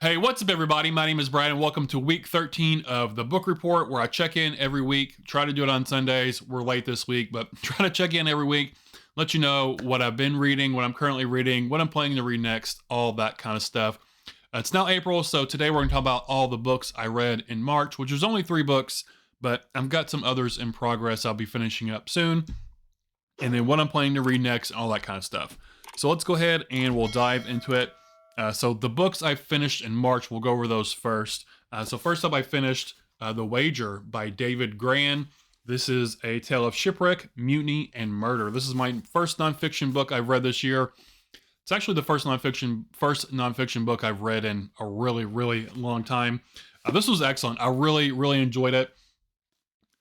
Hey, what's up, everybody? My name is Brian, and welcome to week 13 of the book report, where I check in every week. Try to do it on Sundays. We're late this week, but try to check in every week, let you know what I've been reading, what I'm currently reading, what I'm planning to read next, all that kind of stuff. It's now April, so today we're going to talk about all the books I read in March, which was only 3 books, but I've got some others in progress I'll be finishing up soon, and then what I'm planning to read next, all that kind of stuff. So let's go ahead and we'll dive into it. So the books I finished in March, we'll go over those first. So first up, I finished The Wager by David Grann. This is a tale of shipwreck, mutiny, and murder. This is my first nonfiction book I've read this year. It's actually the first nonfiction book I've read in a really long time. This was excellent. I really enjoyed it.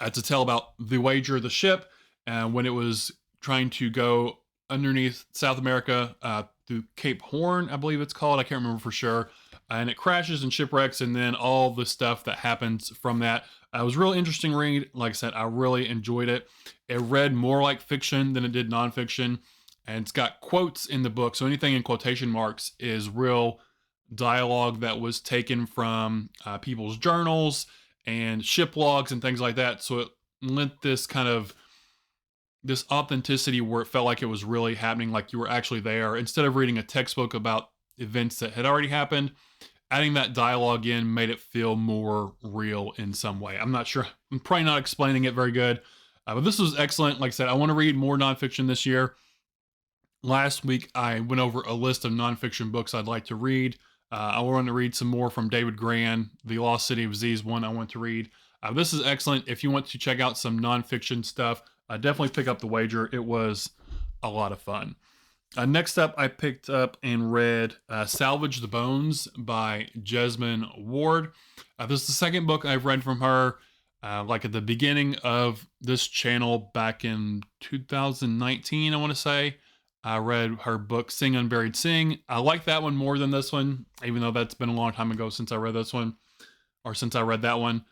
It's a tale about the Wager, the ship, when it was trying to go underneath South America through Cape Horn, I believe it's called. I can't remember for sure. And it crashes and shipwrecks, and then all the stuff that happens from that. It was a real interesting read. Like I said, I really enjoyed it. It read more like fiction than it did nonfiction, and it's got quotes in the book. So anything in quotation marks is real dialogue that was taken from people's journals and ship logs and things like that. So it lent this kind of this authenticity where it felt like it was really happening, like you were actually there. Instead of reading a textbook about events that had already happened, adding that dialogue in made it feel more real in some way. I'm not sure. I'm probably not explaining it very good, but this was excellent. Like I said, I want to read more nonfiction this year. Last week, I went over a list of nonfiction books I'd like to read. I want to read some more from David Grann. The Lost City of Z is one I want to read. This is excellent. If you want to check out some nonfiction stuff, definitely pick up The Wager. It was a lot of fun. Next up, I picked up and read Salvage the Bones by Jesmyn Ward. This is the second book I've read from her. Like at the beginning of this channel back in 2019, I want to say, I read her book Sing Unburied Sing. I like that one more than this one, even though that's been a long time ago since I read this one, or since I read that one.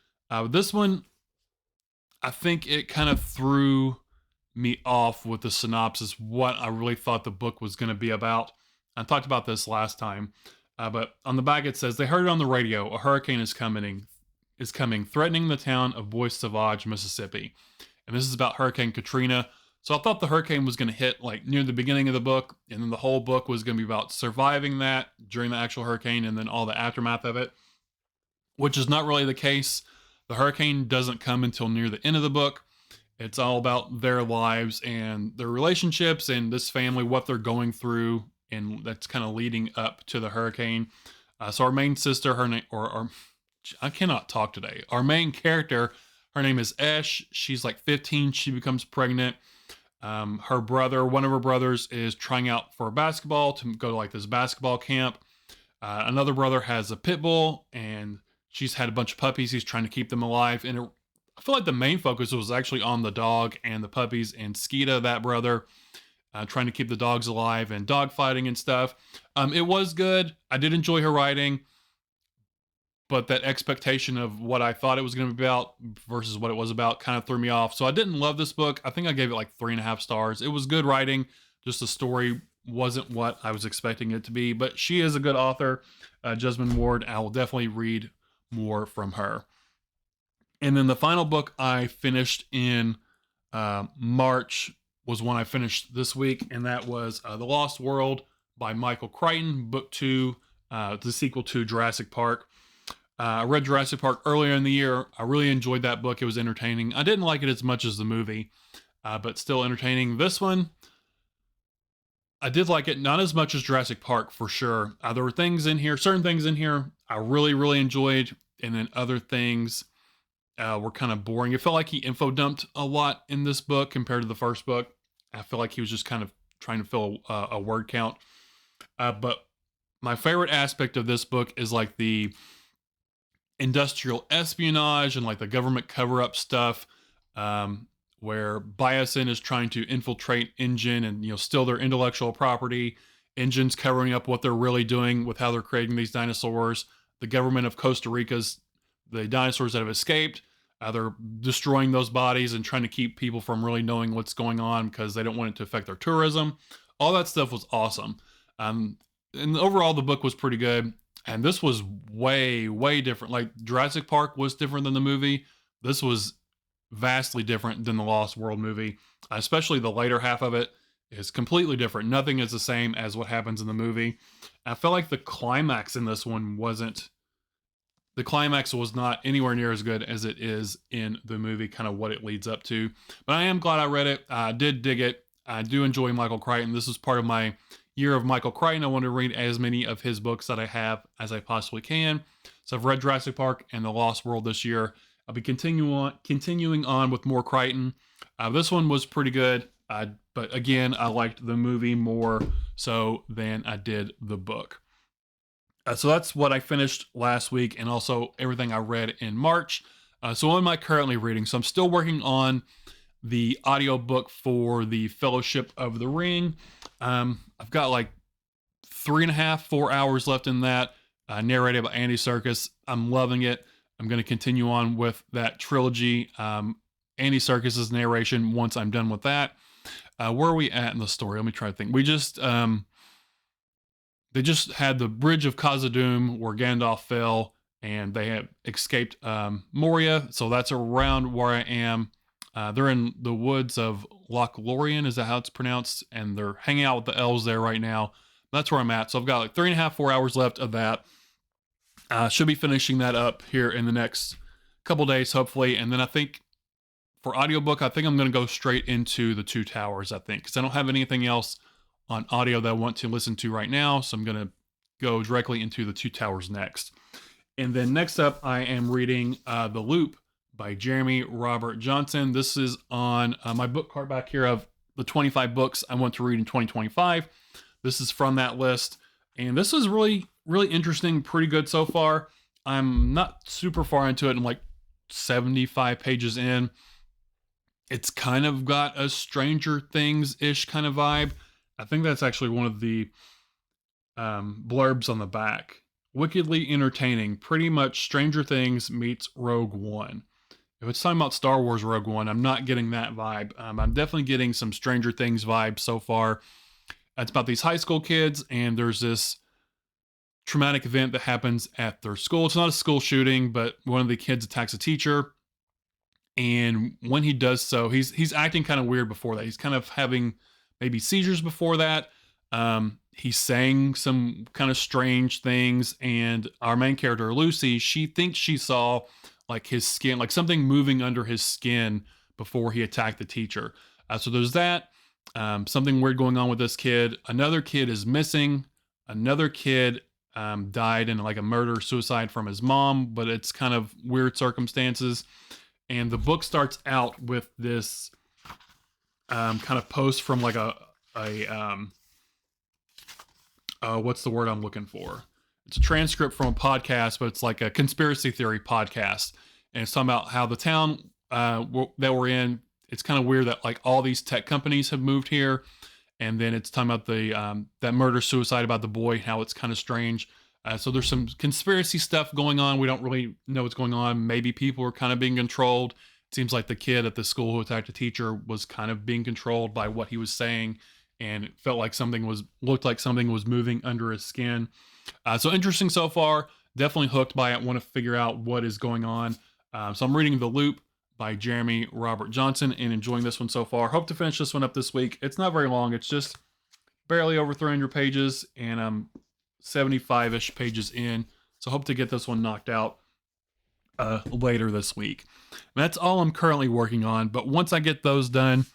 This one, I think it kind of threw me off with the synopsis, what I really thought the book was going to be about. I talked about this last time, but on the back it says, they heard it on the radio, a hurricane is coming, threatening the town of Bois Sauvage, Mississippi. And this is about Hurricane Katrina. So I thought the hurricane was going to hit like near the beginning of the book, and then the whole book was going to be about surviving that during the actual hurricane and then all the aftermath of it, which is not really the case. The hurricane doesn't come until near the end of the book. It's all about their lives and their relationships and this family, what they're going through, and that's kind of leading up to the hurricane. So our main sister, her name, I cannot talk today. Our main character, her name is Esh. She's like 15. She becomes pregnant. Her brother, one of her brothers, is trying out for basketball to go to like this basketball camp. Another brother has a pit bull, and she's had a bunch of puppies. He's trying to keep them alive. And I feel like the main focus was actually on the dog and the puppies and Skeeta, that brother, trying to keep the dogs alive and dog fighting and stuff. It was good. I did enjoy her writing, but that expectation of what I thought it was going to be about versus what it was about kind of threw me off. So I didn't love this book. I think I gave it like 3.5 stars. It was good writing. Just the story wasn't what I was expecting it to be, but she is a good author, Jesmyn Ward. I will definitely read more from her. And then the final book I finished in March was one I finished this week, and that was The Lost World by Michael Crichton, book 2, the sequel to Jurassic Park. I read Jurassic Park earlier in the year. I really enjoyed that book. It was entertaining. I didn't like it as much as the movie, but still entertaining. This one, I did like it, not as much as Jurassic Park for sure. There were things in here, certain things in here I really enjoyed, and then other things were kind of boring. It felt like he info dumped a lot in this book compared to the first book. I feel like he was just kind of trying to fill a word count. But my favorite aspect of this book is like the industrial espionage and like the government cover-up stuff, where Biosin is trying to infiltrate InGen and steal their intellectual property. InGen's covering up what they're really doing with how they're creating these dinosaurs. The government of Costa Rica's the dinosaurs that have escaped. They're destroying those bodies and trying to keep people from really knowing what's going on because they don't want it to affect their tourism. All that stuff was awesome. And overall, the book was pretty good. And this was way, way different. Like Jurassic Park was different than the movie. This was vastly different than the Lost World movie, especially the later half of it is completely different. Nothing is the same as what happens in the movie. I felt like the climax in this one wasn't, the climax was not anywhere near as good as it is in the movie, kind of what it leads up to. But I am glad I read it. I did dig it. I do enjoy Michael Crichton. This is part of my year of Michael Crichton. I want to read as many of his books that I have as I possibly can. So I've read Jurassic Park and The Lost World this year. I'll be continuing on with more Crichton. This one was pretty good, but again, I liked the movie more so than I did the book. So that's what I finished last week, and also everything I read in March. So what am I currently reading? So I'm still working on the audiobook for the Fellowship of the Ring. I've got like 3.5, 4 hours left in that, narrated by Andy Serkis. I'm loving it. I'm going to continue on with that trilogy. Andy Serkis's narration once I'm done with that. Where are we at in the story? Let me try to think. They just had the Bridge of Khazad-dûm where Gandalf fell, and they have escaped Moria. So that's around where I am. They're in the woods of Loch Lorien, is that how it's pronounced? And they're hanging out with the elves there right now. That's where I'm at. So I've got like 3.5, 4 hours left of that. Should be finishing that up here in the next couple days, hopefully. And then I think for audiobook, I think I'm going to go straight into The Two Towers, I think, because I don't have anything else on audio that I want to listen to right now. So I'm going to go directly into The Two Towers next. And then next up, I am reading The Loop by Jeremy Robert Johnson. This is on my book cart back here of the 25 books I want to read in 2025. This is from that list. And this is really, really interesting, pretty good so far. I'm not super far into it. I'm like 75 pages in. It's kind of got a Stranger Things-ish kind of vibe. I think that's actually one of the blurbs on the back. Wickedly entertaining, pretty much Stranger Things meets Rogue One. If it's talking about Star Wars Rogue One, I'm not getting that vibe. I'm definitely getting some Stranger Things vibes so far. It's about these high school kids, and there's this traumatic event that happens at their school. It's not a school shooting, but one of the kids attacks a teacher. And when he does so, he's acting kind of weird before that. He's kind of having maybe seizures before that. He's saying some kind of strange things, and our main character, Lucy, she thinks she saw like his skin, like something moving under his skin before he attacked the teacher. So there's that. Something weird going on with this kid. Another kid is missing. Another kid died in like a murder-suicide from his mom, but it's kind of weird circumstances. And the book starts out with this kind of post from like what's the word I'm looking for? It's a transcript from a podcast, but it's like a conspiracy theory podcast. And it's talking about how the town that we're in, it's kind of weird that like all these tech companies have moved here. And then it's talking about the that murder-suicide about the boy, how it's kind of strange. So there's some conspiracy stuff going on. We don't really know what's going on. Maybe people are kind of being controlled. It seems like the kid at the school who attacked the teacher was kind of being controlled by what he was saying, and it felt like looked like something was moving under his skin. So interesting so far. Definitely hooked by it. Want to figure out what is going on. So I'm reading The Loop by Jeremy Robert Johnson and enjoying this one so far. Hope to finish this one up this week. It's not very long. It's just barely over 300 pages, and I'm 75-ish pages in. So hope to get this one knocked out later this week. And that's all I'm currently working on. But once I get those done,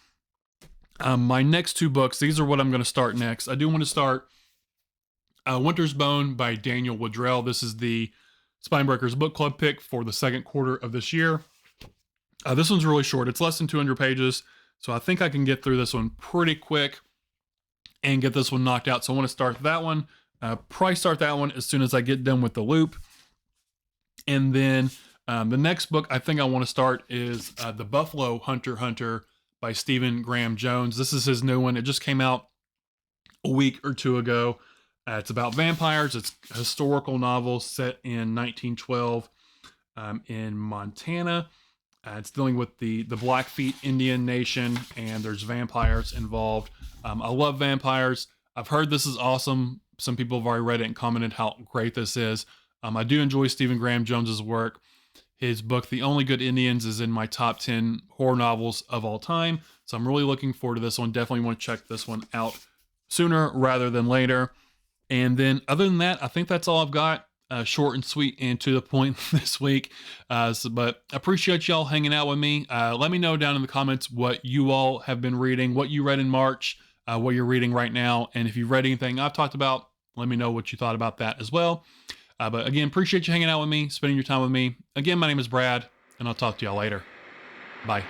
my next two books, these are what I'm going to start next. I do want to start Winter's Bone by Daniel Woodrell. This is the Spinebreakers Book Club pick for the second quarter of this year. This one's really short. It's less than 200 pages. So I think I can get through this one pretty quick and get this one knocked out. So I want to start that one. Probably start that one as soon as I get done with The Loop. And then the next book I think I want to start is The Buffalo Hunter by Stephen Graham Jones. This is his new one. It just came out a week or two ago. It's about vampires. It's a historical novel set in 1912 in Montana. It's dealing with the Blackfeet Indian Nation, and there's vampires involved. I love vampires. I've heard this is awesome, some people have already read it and commented how great this is. I do enjoy Stephen Graham Jones's work. His book, The Only Good Indians, is in my top 10 horror novels of all time. So I'm really looking forward to this one. Definitely want to check this one out sooner rather than later. And then other than that, I think that's all I've got. Short and sweet and to the point this week. But I appreciate y'all hanging out with me. Let me know down in the comments what you all have been reading, what you read in March, what you're reading right now. And if you've read anything I've talked about, let me know what you thought about that as well. But again, appreciate you hanging out with me, spending your time with me. Again, my name is Brad, and I'll talk to y'all later. Bye.